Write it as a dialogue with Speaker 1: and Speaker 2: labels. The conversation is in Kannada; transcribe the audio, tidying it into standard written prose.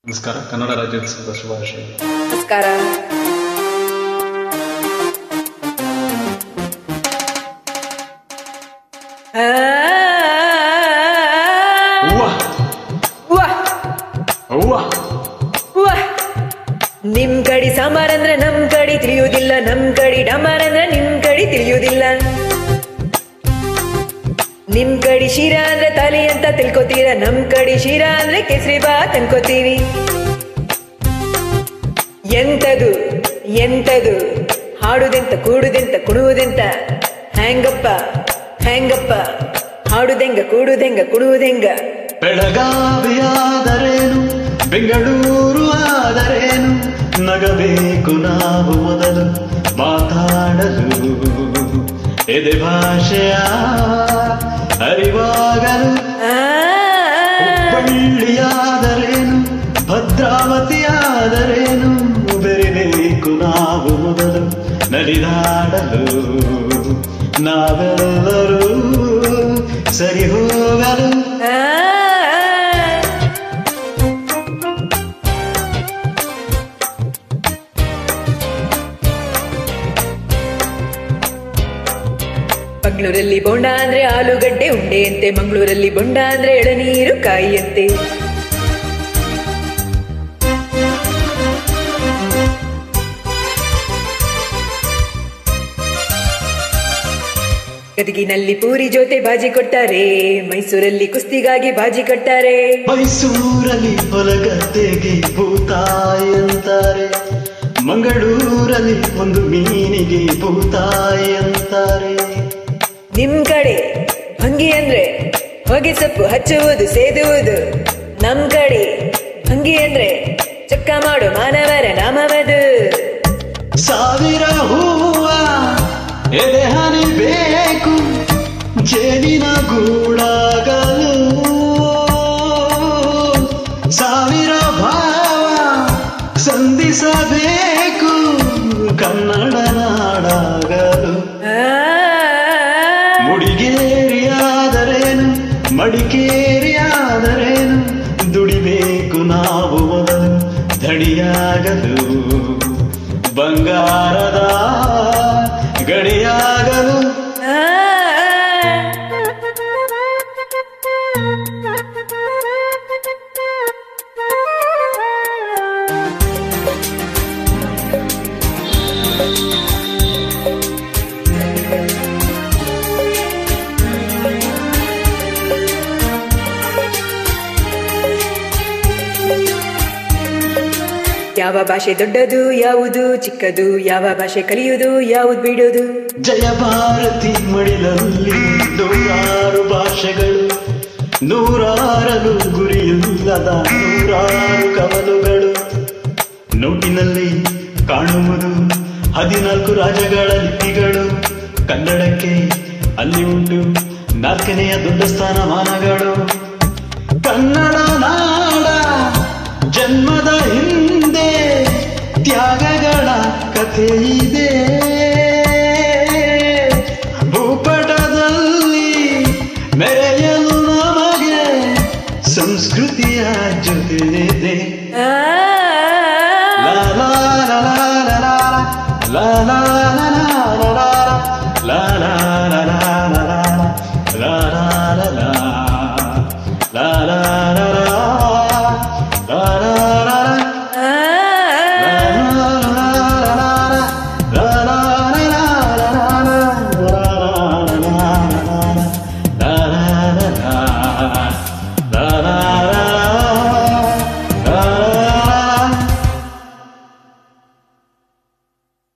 Speaker 1: ನಮಸ್ಕಾರ. ಕನ್ನಡ ರಾಜ್ಯೋತ್ಸವದ ಶುಭಾಶಯ.
Speaker 2: ನಮಸ್ಕಾರ. ನಿಮ್ ಕಡಿ ಸಾಂಬಾರ್ ಅಂದ್ರೆ ನಮ್ ಕಡಿ ತಿಳಿಯುವುದಿಲ್ಲ, ನಮ್ ಕಡಿ ಡಂಬಾರ್ ಅಂದ್ರೆ ನಿಮ್ ಕಡಿ ತಿಳಿಯುವುದಿಲ್ಲ. ನಿಮ್ ಕಡಿ ಶಿರಾ ಅಂದ್ರೆ ತಾಲಿ ಅಂತ ತಿಳ್ಕೊತೀರ, ನಮ್ ಕಡಿ ಶಿರಾ ಅಂದ್ರೆ ಕೇಸರಿ ಬಾತ್ ಅನ್ಕೋತೀವಿ. ಎಂತದು ಎಂತದು ಹಾಡುದೆಂತ ಕೂಡುದೆಂತ ಕುಣುವುದೆಂತ, ಹ್ಯಾಂಗಪ್ಪ ಹ್ಯಾಂಗಪ್ಪ ಹಾಡುದೆಂಗ ಕೂಡುದೆಂಗ ಕುಣುವುದೆಂಗ.
Speaker 1: ಬೆಳಗಾವಿಯಾದರೇನು ಬೆಂಗಳೂರು ಆದರೇನು, ನಗಬೇಕು ನಾವು ಮೊದಲು ಮಾತಾಡಲು, ಎದೆ ಭಾಷೆಯ ಅರಿವಾಗಲು. ಹುಬ್ಬಳ್ಳಿಯಾದರೇನು ಭದ್ರಾವತಿಯಾದರೇನು, ಬೆರಿಬೇಕು ನಾವು ಮೊದಲು ನಲಿದಾಡಲು, ನಾವೆಲ್ಲರೂ ಸರಿ ಹೋಗಲು.
Speaker 2: ಮಂಗಳೂರಲ್ಲಿ ಬೋಂಡ ಅಂದ್ರೆ ಆಲೂಗಡ್ಡೆ ಉಂಡೆಯಂತೆ, ಮಂಗಳೂರಲ್ಲಿ ಬೊಂಡ ಅಂದ್ರೆ ಎಳನೀರು ಕಾಯಿಯಂತೆ. ಗದಗಿನಲ್ಲಿ ಪೂರಿ ಜೊತೆ ಬಾಜಿ ಕೊಡ್ತಾರೆ, ಮೈಸೂರಲ್ಲಿ ಕುಸ್ತಿಗಾಗಿ ಬಾಜಿ ಕಟ್ತಾರೆ,
Speaker 1: ಮೈಸೂರಲ್ಲಿ ಹೊಲಗದ್ದೆಗೆ ಭೂತಾಯಿ ಅಂತಾರೆ, ಮಂಗಳೂರಲ್ಲಿ ಒಂದು ಮೀನಿಗೆ ಭೂತಾಯಿ ಅಂತಾರೆ.
Speaker 2: ನಿಮ್ ಕಡೆ ಭಂಗಿ ಅಂದ್ರೆ ಹೊಗೆ ಸೊಪ್ಪು ಹಚ್ಚುವುದು ಸೇದುವುದು, ನಮ್ ಕಡೆ ಭಂಗಿ ಅಂದ್ರೆ ಚೊಕ್ಕ ಮಾಡು ಮಾನವರ ನಾಮವದು.
Speaker 1: ಸಾವಿರ ಹೂವ ಎದೆ ಹನಿಬೇಕು, ಜೇನಿನ ಗೂಡಾಗಲು, ಸಾವಿರ ಭಾವ ಸಂಧಿಸಬೇಕು ಕನ್ನಡ ನಾಡಾಗಲು. ಮುಡಿಗೇರಿಯಾದರೇನು ಮಡಿಕೇರಿಯಾದರೇನು, ದುಡಿಬೇಕು ನಾವು ಮೊದಲು ಧಡಿಯಾಗಲು, ಬಂಗಾರದ ಗಡಿಯಾಗಲು.
Speaker 2: ಯಾವ ಭಾಷೆ ದೊಡ್ಡದು ಯಾವುದು ಚಿಕ್ಕದು, ಯಾವ ಭಾಷೆ ಕಲಿಯುವುದು ಯಾವುದು ಬಿಡುವುದು.
Speaker 1: ಜಯ ಭಾರತಿ ಮಡಿಲಲ್ಲಿ ನೂರಾರು ಭಾಷೆಗಳು, ನೂರಾರಲು ಗುರಿಯಿಲ್ಲದ ನೂರಾರು ಕವಲುಗಳು, ನೋಟಿನಲ್ಲಿ ಕಾಣುವುದು 14 ರಾಜ್ಯಗಳ ಲಿಪಿಗಳು, ಕನ್ನಡಕ್ಕೆ ಅಲ್ಲಿ ಉಂಟು 4ನೇ ದೊಡ್ಡ ಸ್ಥಾನಮಾನಗಳು. ಕನ್ನಡ ನಾಡ ಜನ್ಮದ ಹಿಂದೆ ತ್ಯಾಗಗಳ ಕಥೆ ಇದೆ, ಭೂಪಟದಲ್ಲಿ ಮೆರೆಯಲು ನಮಗೆ ಸಂಸ್ಕೃತಿಯ ಜೊತೆ ಇದೆ.